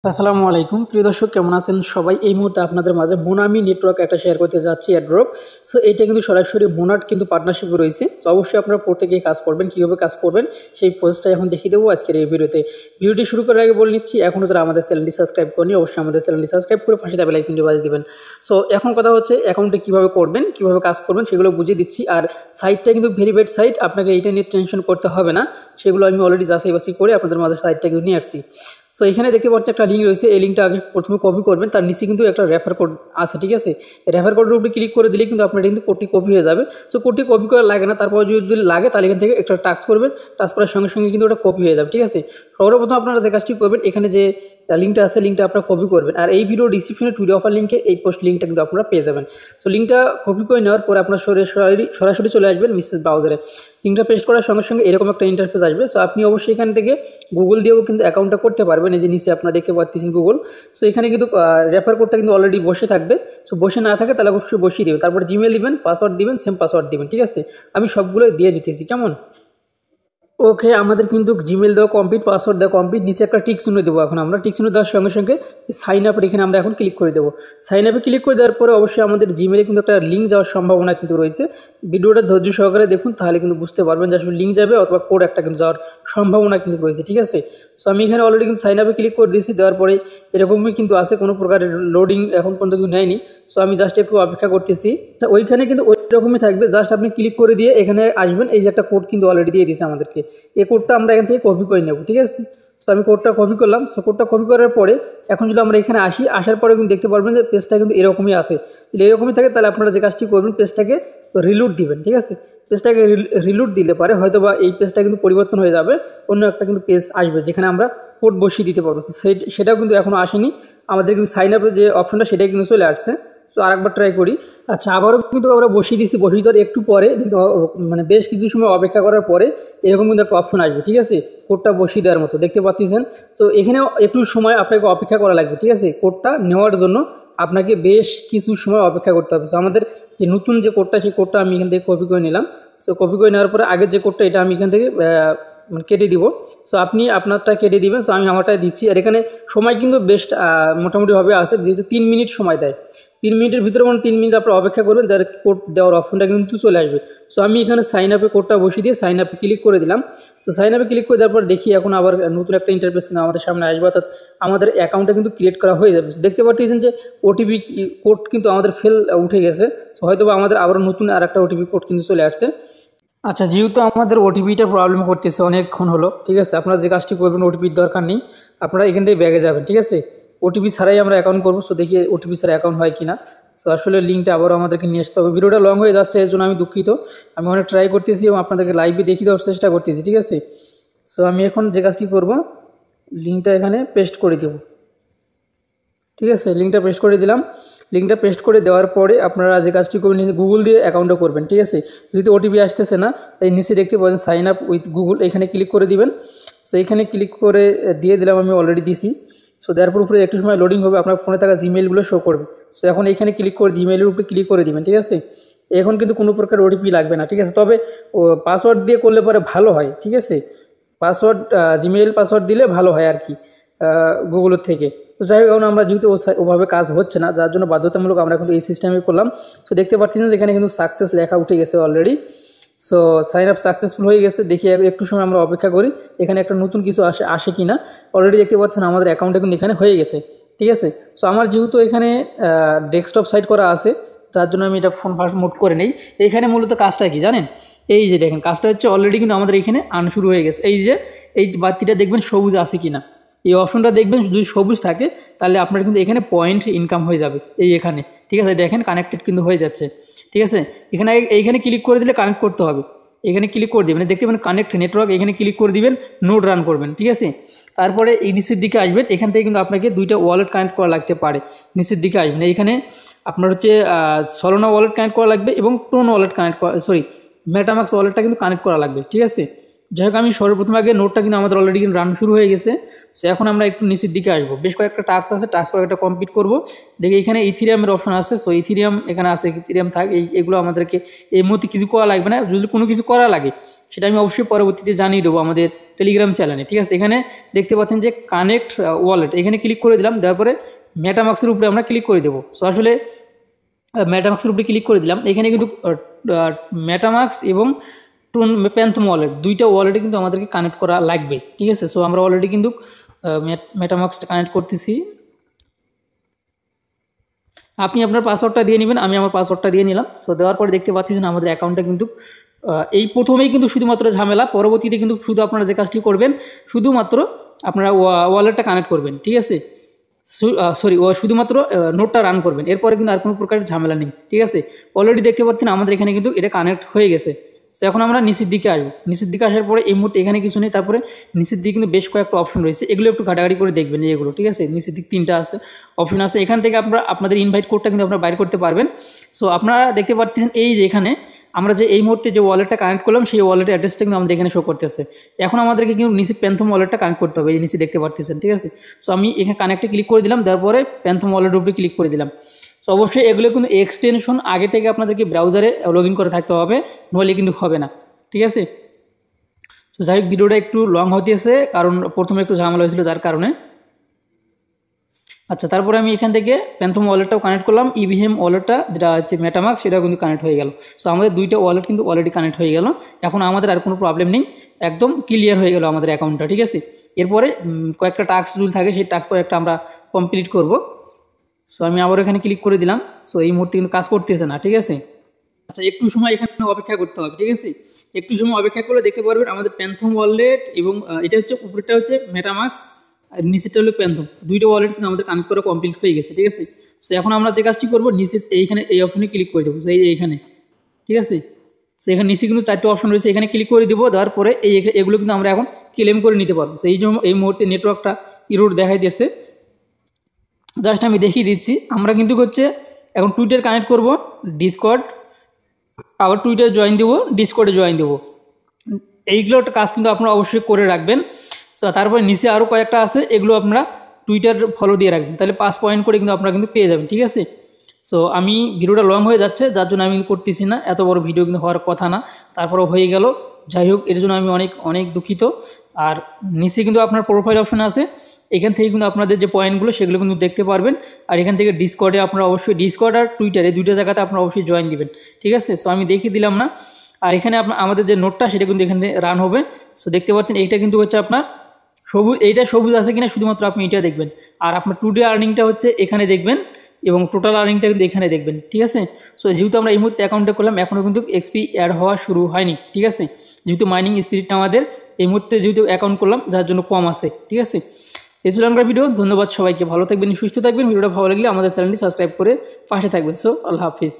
আসসালামু আলাইকুম প্রিয় দর্শক, কেমন আছেন সবাই? এই মুহূর্তে আপনাদের মাঝে মোনামি নেটওয়ার্ক একটা শেয়ার করতে যাচ্ছি, অ্যাড্রপ। সো এটা কিন্তু সরাসরি মোনাট কিন্তু পার্টনারশিপে রয়েছে। সো অবশ্যই আপনারা পড়তে গিয়ে কাজ করবেন, কীভাবে কাজ করবেন সেই প্রসেসটা এখন দেখিয়ে দেবো আজকের এই ভিডিওতে। ভিডিওটি শুরু করার আগে বলে নিচ্ছি, এখনও যারা আমাদের চ্যানেলটি সাবস্ক্রাইব করেনি অবশ্যই আমাদের চ্যানেলটি সাবস্ক্রাইব করে পাশে বেল আইকনটি বাজিয়ে দিবেন। সো এখন কথা হচ্ছে অ্যাকাউন্টে কীভাবে করবেন, কীভাবে কাজ করবেন সেগুলো বুঝিয়ে দিচ্ছি। আর সাইটটা কিন্তু ভেরিফাইড সাইট, আপনাকে এইটা নিয়ে টেনশন করতে হবে না। সেগুলো আমি অলরেডি যাচাই বাছাই করে আপনাদের মাঝে সাইটটা কিন্তু নিয়ে আসছি। সো এখানে দেখতে পাচ্ছি একটা লিঙ্ক রয়েছে, এই লিঙ্কটা আগে প্রথমে কপি করবেন, তার নিচে কিন্তু একটা রেফার কোড আছে, ঠিক আছে? রেফার কোডের উপরে ক্লিক করে দিলে কিন্তু আপনার কিন্তু কোডটি কপি হয়ে যাবে। সো কোডটি কপি করা লাগে না, তারপর যদি লাগে তাহলে এখান থেকে একটা টাস্ক করবেন, টাস্ক করার সঙ্গে সঙ্গে কিন্তু ওটা কপি হয়ে যাবে, ঠিক আছে? সর্বপ্রথম আপনারা যে কাজটি করবেন, এখানে যে লিঙ্কটা আছে লিঙ্কটা আপনারা কপি করবেন, আর এই ভিডিও ডিসক্রিপশনে টুডে অফার লিঙ্কে এই পোস্ট লিঙ্কটা কিন্তু আপনারা পেয়ে যাবেন। সো লিঙ্কটা কপি করে নেওয়ার পর আপনার সরাসরি চলে আসবেন মেসেজ ব্রাউজারে। লিঙ্কটা পেস্ট করার সঙ্গে সঙ্গে এরকম একটা ইন্টারফেস আসবে। সো আপনি অবশ্যই এখান থেকে গুগল দিয়েও কিন্তু অ্যাকাউন্টটা করতে পারবেন। এই যে নিচে আপনারা দেখতে পাচ্ছেন গুগল। সো এখানে কিন্তু রেফার কোডটা কিন্তু অলরেডি বসে থাকবে। সো বসে না থাকে তাহলে অবশ্যই বসিয়ে দেবেন, তারপর জিমেল দিবেন, পাসওয়ার্ড দিবেন, সেম পাসওয়ার্ড দিবেন, ঠিক আছে? আমি সবগুলো দিয়ে দিতেছি, কেমন? ওকে, আমাদের কিন্তু জিমেল দেওয়া কমপ্লিট, পাসওয়ার্ড দেওয়া কমপ্লিট। নিচে একটা টিক চিহ্ন দেবো। এখন আমরা টিক চিহ্ন দেওয়ার সঙ্গে সঙ্গে সাইন আপের এখানে আমরা এখন ক্লিক করে দেবো। সাইন আপে ক্লিক করে দেওয়ার পরে অবশ্যই আমাদের জিমেলে কিন্তু একটা লিঙ্ক যাওয়ার সম্ভাবনা কিন্তু রয়েছে। ভিডিওটা ধৈর্য সহকারে দেখুন, তাহলে কিন্তু বুঝতে পারবেন যে আসলে লিঙ্ক যাবে অথবা কোড একটা কিন্তু যাওয়ার সম্ভাবনা কিন্তু রয়েছে, ঠিক আছে? সো আমি এখানে অলরেডি কিন্তু সাইন আপে ক্লিক করে দিয়েছি। দেওয়ার পরে এরকমই কিন্তু আছে, কোনো প্রকারের লোডিং এখন পর্যন্ত কিন্তু নেয়নি। সো আমি জাস্ট একটু অপেক্ষা করতেছি। ওইখানে কিন্তু ওই রকমই থাকবে, জাস্ট আপনি ক্লিক করে দিয়ে এখানে আসবেন। এই যে একটা কোড কিন্তু অলরেডি দিয়ে দিয়েছে আমাদেরকে, এই কোডটা আমরা এখান থেকে কপি করে নেব, ঠিক আছে? সো আমি কোডটা কপি করলাম। সো কোডটা কপি করার পরে এখন যদি আমরা এখানে আসি, আসার পরে কিন্তু দেখতে পারবেন যে পেজটা কিন্তু এরকমই আসে। যদি এরকমই থাকে তাহলে আপনারা যে কাজটি করবেন, পেজটাকে রিলোড দিবেন, ঠিক আছে? পেজটাকে রিলোড দিলে পারে হয়তো বা এই পেজটা কিন্তু পরিবর্তন হয়ে যাবে, অন্য একটা কিন্তু পেজ আসবে যেখানে আমরা কোড বসিয়ে দিতে পারবো। সেটাও কিন্তু এখনও আসেনি। আমাদের কিন্তু সাইন আপের যে অপশনটা সেটাই কিন্তু চলে আসছে। সো আরেকবার ট্রাই করি। আচ্ছা, আবারও কিন্তু আমরা বসিয়ে দিচ্ছি। বসিয়ে দেওয়ার একটু পরে মানে বেশ কিছু সময় অপেক্ষা করার পরে এরকম কিন্তু একটা অপশন আসবে, ঠিক আছে? কোডটা বসিয়ে দেওয়ার মতো দেখতে পাচ্ছেন। তো এখানেও একটু সময় আপনাকে অপেক্ষা করা লাগবে, ঠিক আছে? কোডটা নেওয়ার জন্য আপনাকে বেশ কিছু সময় অপেক্ষা করতে হবে। সো আমাদের যে নতুন যে কোডটা, সেই কোডটা আমি এখান থেকে কপি করে নিলাম। সো কপি করে নেওয়ার পরে আগের যে কোডটা এটা আমি এখান থেকে মানে কেটে দিব। সো আপনি আপনারটা কেটে দিবেন। সো আমি আমারটাই দিচ্ছি। আর এখানে সময় কিন্তু বেস্ট মোটামুটিভাবে আসে, যেহেতু 3 মিনিট সময় দেয়। 3 মিনিটের ভিতরে 3 মিনিট আপনারা অপেক্ষা করবেন, তার কোড দেওয়ার অপশনটা কিন্তু চলে আসবে। সো আমি এখানে সাইন আপে কোডটা বসিয়ে দিয়ে সাইন আপে ক্লিক করে দিলাম। সো সাইন আপে ক্লিক করে দেওয়ার পর দেখি এখন আবার নতুন একটা ইন্টারফেস কিন্তু আমাদের সামনে আসবে, অর্থাৎ আমাদের অ্যাকাউন্টটা কিন্তু ক্রিয়েট করা হয়ে যাবে। দেখতে পাচ্ছেন যে ওটিপি কোড কিন্তু আমাদের ফেল উঠে গেছে। সো হয়তো বা আমাদের আবার নতুন আর একটা ওটিপি কোড কিন্তু চলে আসছে। আচ্ছা, যেহেতু আমাদের ওটিপিটা প্রবলেম করতেছে অনেকক্ষণ হলো, ঠিক আছে? আপনারা যে কাজটি করবেন, ওটিপির দরকার নেই, আপনারা এখান থেকে ব্যাগে যাবেন, ঠিক আছে? ওটিপি ছাড়াই আমরা অ্যাকাউন্ট করবো। সো দেখি ওটিপি ছাড়া অ্যাকাউন্ট হয় কি না। সো আসলে লিঙ্কটা আবারও আমাদেরকে নিয়ে আসতে হবে। ভিডিওটা লং হয়ে যাচ্ছে, এর জন্য আমি দুঃখিত। আমি অনেক ট্রাই করতেছি এবং আপনাদেরকে লাইভে দেখিয়ে দেওয়ার চেষ্টা করতেছি, ঠিক আছে? সো আমি এখন যে কাজটি করবো, লিঙ্কটা এখানে পেস্ট করে দেবো, ঠিক আছে? লিঙ্কটা পেস্ট করে দিলাম। লিঙ্কটা পেস্ট করে দেওয়ার পরে আপনারা যে কাজটি করবেন, নিচে গুগল দিয়ে অ্যাকাউন্টটা করবেন, ঠিক আছে? যদি ওটিপি আসতেছে না, এই নিচে দেখতে পাচ্ছেন সাইন আপ উইথ গুগল, এখানে ক্লিক করে দিবেন। সো এখানে ক্লিক করে দিয়ে দিলাম, আমি অলরেডি দিছি। সো দেওয়ার পর উপরে একটু সময় লোডিং হবে, আপনার ফোনে থাকা জিমেইলগুলো শো করবে। সো এখন এখানে ক্লিক করে জিমেইলের উপরে ক্লিক করে দিবেন, ঠিক আছে? এখন কিন্তু কোনো প্রকার ওটিপি লাগবে না, ঠিক আছে? তবে পাসওয়ার্ড দিয়ে করলে পরে ভালো হয়, ঠিক আছে? পাসওয়ার্ড জিমেইল পাসওয়ার্ড দিলে ভালো হয় আর কি, গুগলের থেকে। তো যাই হোক, এখন আমরা যেহেতু ওভাবে কাজ হচ্ছে না, যার জন্য বাধ্যতামূলক আমরা কিন্তু এই সিস্টেমে করলাম। সো দেখতে পাচ্ছেন যে এখানে কিন্তু সাকসেস লেখা উঠে গেছে already. So sign up successful হয়ে গেছে। দেখি একটু সময় আমরা অপেক্ষা করি এখানে একটা নতুন কিছু আসে কি না। অলরেডি দেখতে পাচ্ছেন আমাদের অ্যাকাউন্টে কিন্তু এখানে হয়ে গেছে, ঠিক আছে? সো আমার যেহেতু এখানে ডেস্কটপ সাইট করা আছে, যার জন্য আমি এটা ফোন ফার্স্ট মোড করে নেই। এখানে মূলত কাজটা কি জানেন? এই যে দেখেন, কাজটা হচ্ছে অলরেডি কিন্তু আমাদের এখানে আর্ন শুরু হয়ে গেছে। এই যে এই বাতিটা দেখবেন সবুজ আছে কি না, এই অপশনটা দেখবেন যদি সবুজ থাকে তাহলে আপনার কিন্তু এখানে পয়েন্ট ইনকাম হয়ে যাবে এখানে, ঠিক আছে? দেখেন কানেক্টেড কিন্তু হয়ে যাচ্ছে, ঠিক আছে? এইখানে ক্লিক করে দিলে কানেক্ট করতে হবে। এখানে ক্লিক করে দেবেন, দেখতে পাবেন কানেক্ট নেটওয়ার্ক, এখানে ক্লিক করে দিবেন, নোড রান করবেন, ঠিক আছে? তারপরে এই নিচের দিকে আসবেন, এখান থেকে কিন্তু আপনাকে 2টা ওয়ালেট কানেক্ট করা লাগতে পারে। নিচের দিকে আসবেন, এইখানে আপনার হচ্ছে সলোনা ওয়ালেট কানেক্ট করা লাগবে এবং টোন ওয়ালেট কানেক্ট করা, মেটামাক্স ওয়ালেটটা কিন্তু কানেক্ট করা লাগবে, ঠিক আছে? যাই হোক, আমি সর্বপ্রথম আগে নোটটা কিন্তু আমাদের অলরেডি কিন্তু রান শুরু হয়ে গেছে। সো এখন আমরা একটু নিচের দিকে আসবো, বেশ কয়েকটা টাস্ক আছে, টাস্ক কয়েকটা কমপ্লিট করবো। দেখি এখানে ইথিরিয়ামের অপশন আছে। সো ইথিরিয়াম এখানে আছে, ইথিরিয়াম থাক, এগুলো আমাদেরকে এই মুহূর্তে কিছু করা লাগবে না। যদি কোনো কিছু করা লাগে সেটা আমি অবশ্যই পরবর্তীতে জানিয়ে দেবো আমাদের টেলিগ্রাম চ্যানেলে, ঠিক আছে। এখানে দেখতে পাচ্ছেন যে কানেক্ট ওয়ালেট, এখানে ক্লিক করে দিলাম, দেওয়ার পরে মেটামাক্সের উপরে আমরা ক্লিক করে দেবো। সো আসলে মেটামাক্সের উপরে ক্লিক করে দিলাম। এখানে কিন্তু মেটামাক্স এবং প্যান্থম ওয়ালেট দুইটা ওয়ালেটে কিন্তু আমাদেরকে কানেক্ট করা লাগবে, ঠিক আছে। সো আমরা অলরেডি কিন্তু মেটামাক্সটা কানেক্ট করতেছি। আপনি আপনার পাসওয়ার্ডটা দিয়ে নেবেন, আমি আমার পাসওয়ার্ডটা দিয়ে নিলাম। সো দেওয়ার পরে দেখতে পাচ্ছেন আমাদের অ্যাকাউন্টটা কিন্তু এই প্রথমেই কিন্তু শুধুমাত্র ঝামেলা, পরবর্তীতে কিন্তু শুধু আপনারা যে কাজটি করবেন শুধুমাত্র আপনারা ওয়ালেটটা কানেক্ট করবেন, ঠিক আছে। শুধুমাত্র নোটটা রান করবেন, এরপরে কিন্তু আর কোনো প্রকারের ঝামেলা নেই, ঠিক আছে। অলরেডি দেখতে পাচ্ছেন আমাদের এখানে কিন্তু এটা কানেক্ট হয়ে গেছে। সো এখন আমরা নিচের দিকে আসবো, নিচের দিকে আসার পরে এই মুহূর্তে এখানে কিছু নেই, তারপরে নিচের দিকে কিন্তু বেশ কয়েকটা অপশন রয়েছে, এগুলো একটু ঘাটাঘাটি করে দেখবেন এগুলো, ঠিক আছে। নিচের দিক 3টা আছে অপশন আছে, এখান থেকে আপনারা আপনাদের ইনভাইট কোডটা কিন্তু আপনারা বাইর করতে পারবেন। সো আপনারা দেখতে পাচ্ছেন এই যে এখানে আমরা যে এই মুহূর্তে যে ওয়ালেটটা কানেক্ট করলাম সেই ওয়ালেটের অ্যাড্রেসটা কিন্তু আমাদের এখানে শো করতেছে। এখন আমাদেরকে কিন্তু নিচে প্যান্থম ওয়ালেটটা কানেক্ট করতে হবে, এই নিচে দেখতে পাচ্ছেন, ঠিক আছে। সো আমি এখানে কানেক্টে ক্লিক করে দিলাম, তারপরে প্যান্থম ওয়ালেটের উপরে ক্লিক করে দিলাম। সো অবশ্যই এগুলো কিন্তু এক্সটেনশন আগে থেকে আপনাদেরকে ব্রাউজারে লগ ইন করে থাকতে হবে, নইলে কিন্তু হবে না, ঠিক আছে। তো যাই হোক ভিডিওটা একটু লং হতেছে, কারণ প্রথমে একটু ঝামেলা হয়েছিল যার কারণে। আচ্ছা, তারপরে আমি এখান থেকে প্যান্থম ওয়ালেটটাও কানেক্ট করলাম, ইভিএম ওয়ালেটটা যেটা হচ্ছে মেটামাক্স সেটাও কিন্তু কানেক্ট হয়ে গেল। সো আমাদের দুইটা ওয়ালেট কিন্তু অলরেডি কানেক্ট হয়ে গেল, এখন আমাদের আর কোনো প্রবলেম নেই, একদম ক্লিয়ার হয়ে গেল আমাদের অ্যাকাউন্টটা, ঠিক আছে। এরপরে কয়েকটা টাস্ক রুল থাকে, সেই টাস্ক কয়েকটা আমরা কমপ্লিট করব। সো আমি আবার এখানে ক্লিক করে দিলাম। সো এই মুহূর্তে কিন্তু কাজ করতেছে না, ঠিক আছে। আচ্ছা, একটু সময় এখানে অপেক্ষা করতে হবে, ঠিক আছে। একটু সময় অপেক্ষা করলে দেখতে পারবেন আমাদের প্যান্থম ওয়ালেট এবং এটা হচ্ছে উপরেরটা হচ্ছে মেটামাক্স আর নিচেরটা হলো প্যান্থম, দুইটা ওয়ালেট কিন্তু আমাদের কানেক্ট করা কমপ্লিট হয়ে গেছে, ঠিক আছে। সো এখন আমরা যে কাজটি করবো নিচে এইখানে এই অপশনে ক্লিক করে দেবো, এইখানে, ঠিক আছে। সো এখানে নিচে কিন্তু 4টে অপশন রয়েছে, এখানে ক্লিক করে দেবো, দেওয়ার পরে এগুলো কিন্তু আমরা এখন ক্লেম করে নিতে পারবো। সো এই মুহূর্তে নেটওয়ার্কটা ইরোড দেখাই দিয়েছে, জাস্ট আমি দেখিয়ে দিচ্ছি। আমরা কিন্তু হচ্ছে এখন টুইটার কানেক্ট করব, ডিসকর্ড, আবার টুইটার জয়েন দেবো, ডিসকর্ডে জয়েন দেবো। এইগুলো একটা কাজ কিন্তু আপনারা অবশ্যই করে রাখবেন। সো তারপরে নিচে আরও কয়েকটা আছে, এগুলো আপনারা টুইটার ফলো দিয়ে রাখবেন, তাহলে 5 পয়েন্ট করে কিন্তু আপনারা কিন্তু পেয়ে যাবেন, ঠিক আছে। সো আমি ভিডিওটা লং হয়ে যাচ্ছে, যার জন্য আমি কিন্তু করতেছি না, এত বড় ভিডিও কিন্তু হওয়ার কথা না, তারপরেও হয়ে গেল। যাই হোক, এর জন্য আমি অনেক অনেক দুঃখিত। আর নিচে কিন্তু আপনার প্রোফাইল অপশন আছে, এখান থেকে কিন্তু আপনাদের যে পয়েন্টগুলো সেগুলো কিন্তু দেখতে পারবেন। আর এখান থেকে ডিসকর্ডে আপনারা অবশ্যই ডিসকর্ড আর টুইটার এই দুইটা জায়গাতে আপনারা অবশ্যই জয়েন দিবেন, ঠিক আছে। সো আমি দেখিয়ে দিলাম না। আর এখানে আমাদের যে নোটটা সেটা কিন্তু এখানে রান হবে। সো দেখতে পাচ্ছেন এইটা কিন্তু হচ্ছে আপনার সবুজ, এইটা সবুজ আছে কিনা শুধুমাত্র আপনি এটা দেখবেন। আর আপনার টুডে আর্নিংটা হচ্ছে এখানে দেখবেন এবং টোটাল আর্নিংটা কিন্তু এখানে দেখবেন, ঠিক আছে। সো যেহেতু আমরা এই মুহূর্তে অ্যাকাউন্টে করলাম, এখনও কিন্তু এক্সপি অ্যাড হওয়া শুরু হয়নি, ঠিক আছে। যেহেতু মাইনিং স্পিরিটটা আমাদের এই মুহূর্তে যেহেতু অ্যাকাউন্ট করলাম যার জন্য কম আছে, ঠিক আছে। এই ছিল আমার ভিডিও, ধন্যবাদ সবাইকে, ভালো থাকবেন, সুস্থ থাকবেন। ভিডিওটা ভালো লাগলে আমাদের চ্যানেলটি সাবস্ক্রাইব করে পাশে থাকবেন। সো আল্লাহ হাফিজ।